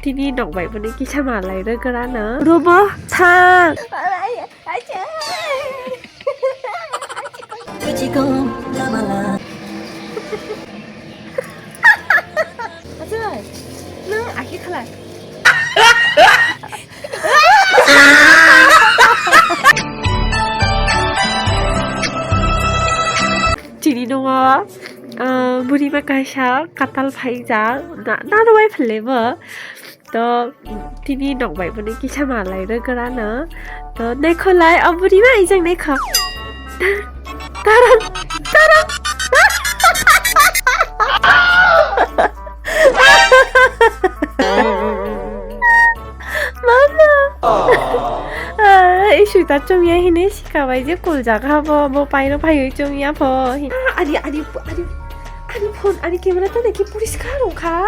ที่นี่ดอกใบวันนี้กิชมาอะไรเรื่องกันนะเนอะรู้ปะทางอะไรอาจารย์อาจารย์นั่งอาคิดอะไรทีนี้น้องบุรีมากาชากัตตัลไพจ้าน่าดูไว้เพลเวอร์ตัวที่นี่ดอกใบวันนี้กิชมาอะไรเรื่องกันนะตัวในคนไลเอาบุรีมาอีจังในค่ะตารันชุดจงยังเห็นสิค่ะว่าจะกุลจากเขาบ่ไปแล้วไปจงยังพออันนี้พลอันนี้เกมอะไรตั้งแต่กี่ปุริสการหรอคะ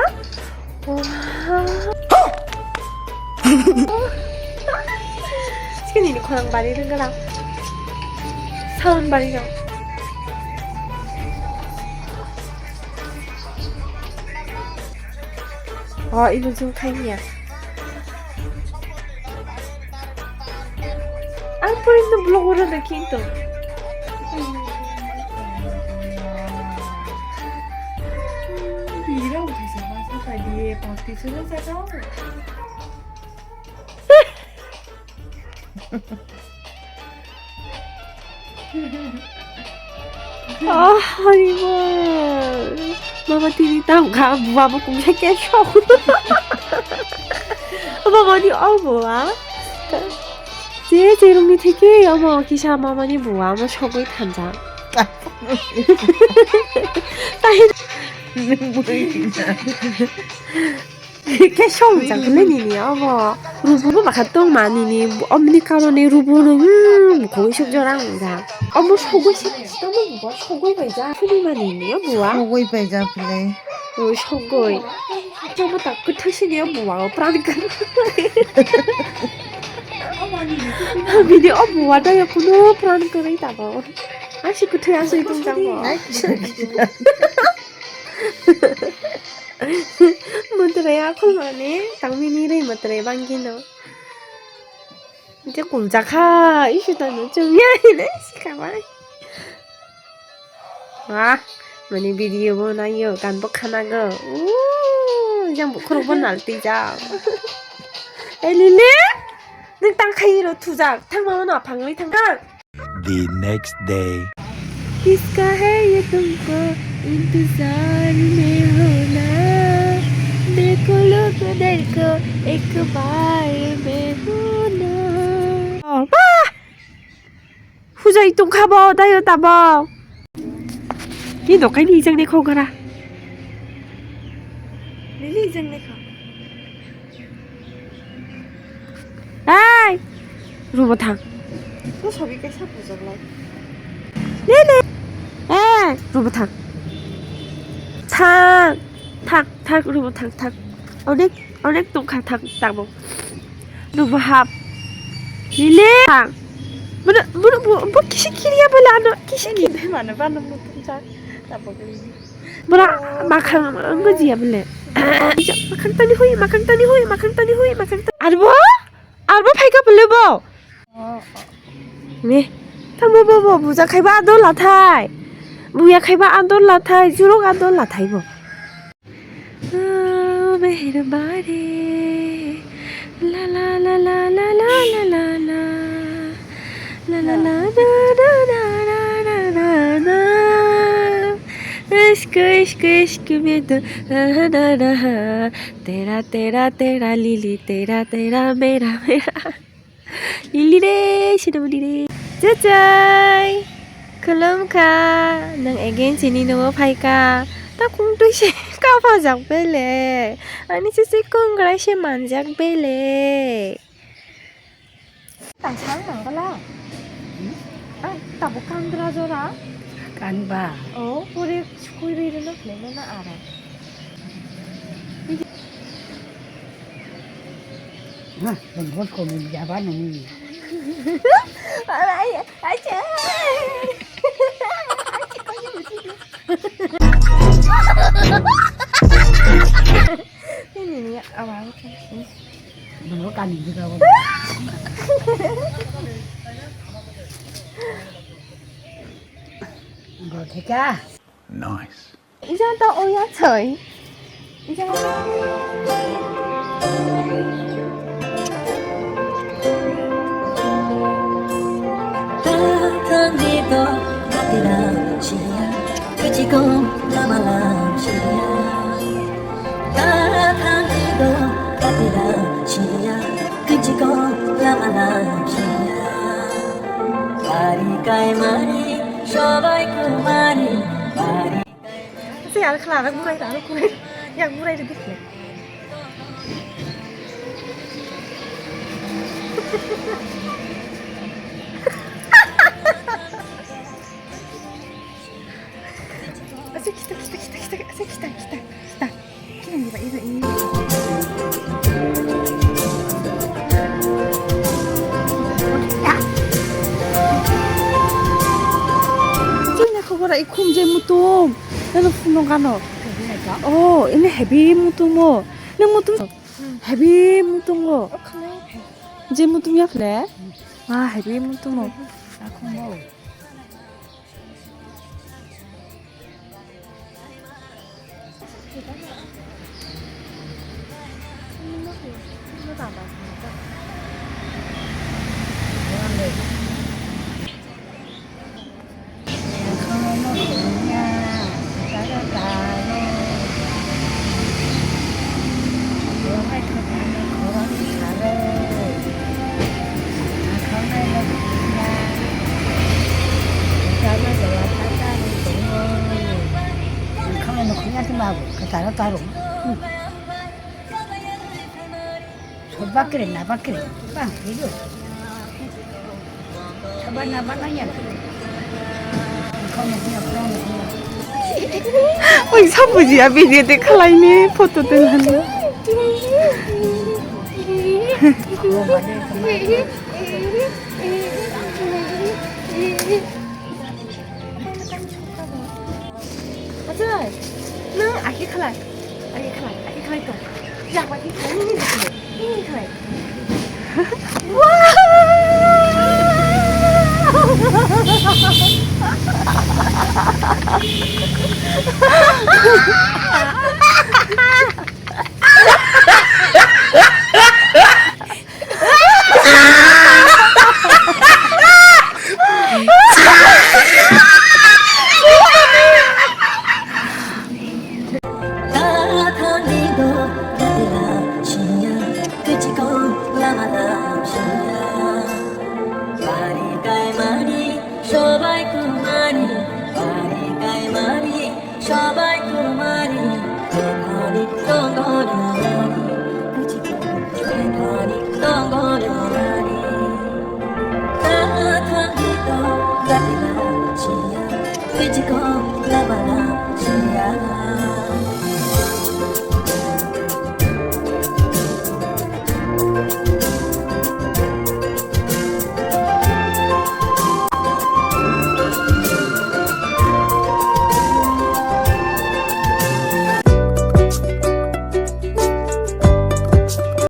ว้าวสิ่งนี้นี่คนบาลีเรื่องกันละซาวน์บาลีเนาะอ๋ออีกจุดใครเนี่ยpor isso não blogando aqui então. Viram que você vai fazer parte disso não sei não. Ai mano, mama tini tahu nggak mama cũng thấy cái show. Mama đi over á. 제롱이 되게 어머 기샤 마마니 뭐야 뭐 저거이 탄자 이렇게 쇼우장 글래니니 어머 루브로 막 갔던 많이니 엄니카로니 루브는 거기 쇼저랑 자 어머 쇼고이 너무 뭐야 쇼고이 배자 풀이만이니요 뭐야 쇼고이 배자 플레이 쇼고이 저거 딱 끝이시네요 뭐야 프라니까 video buat aja kuno peran kering tak apa asyik kudu asyik itu jangan menteri aku mana tang mini deh menteri bangkino 이제 공작하 이슈다는 좀야 이네 시카마이 와 많이 비디오 보나요 간복하나고 오 이제 뭐 그런 건 알띠자 엘리네ตั้งใครเราถูกจากทั้งมาหน่อพังเลยทั้งกัน The next day इसका है ये तुमको इंतजार में होना देखो लोग देखो एक बार में होना 후자 이동 가봐 나요 따봐 이 너가 이장 내 거가라 릴리 이장 내 거 아이 로봇탕 너 저기가 샷 보잖아 네네 에 로봇탕 탁 로봇탕 탁 어렉 똥카 탁 따보 로봇합 릴리 탕 뭐 키시키리야 볼라노 키시키 mana mana mau tunjuk tak boleh 뭐라 마캉 한 거지야 볼래 마캉 따니 후이 알바 파이가 볼래 봐 네 타모 부자 khai ba đốt là thai buya khai ba ăn đốt là thai julo ăn đốt là thai bo everybody la la la la la la la la la la la la la इश्क में तो तेरा लिली तेरा मेरा लिली रे 시더블리 रे 짜잔 클럼카 능 에겐 지니 너무 파이까 딱 공도시 까바작 벨레 아니 쓰쓸 건 그라시 만작 벨레 딱 잘한 거라 아, 딱 못간 들어줘라 kan ba 우리 스쿠이를 이르는 플레이는 알아 mình có cùng mình giả bán này 아자 ini nih awal 까는 이가 뭐. 이거 대자. Nice. 이제 또 오야 trời. 이제 따뜻한데도 따뜻한 시야 그치고 라말람 시야 따뜻한데도 따뜻한 시야 그치고 라말람 시야 마리까이 마리 쇼바이 쿠마리 마리 sẽ ăn khla đang mua đây cô ấy yang mua đây được đấy 아세 기타 아세 기타 그냥 이봐 이거 진짜 그거라 이 콤제 무톰 나는 분노 가노 어 ini heavy mutung mo nang mutung heavy mutung mo je mutung ya fle 와 heavy mutung mo aku mau. 따로 소박그래 나박그래 빵 이거 저번 나발라냐 그러면 그냥 ôi sao bây giờ bị điện thoại khai nè photo tên hắn 아저씨 너 아기 칼날 또 야, 아기 칼날 이 칼날 সবাই কুমারী বাড়ি গায় মারি সবাই কুমারী এখানে দঙ্গনারি এখানে দঙ্গনারি তাথাহিত গাতিলা চিয়া 그지고 라바라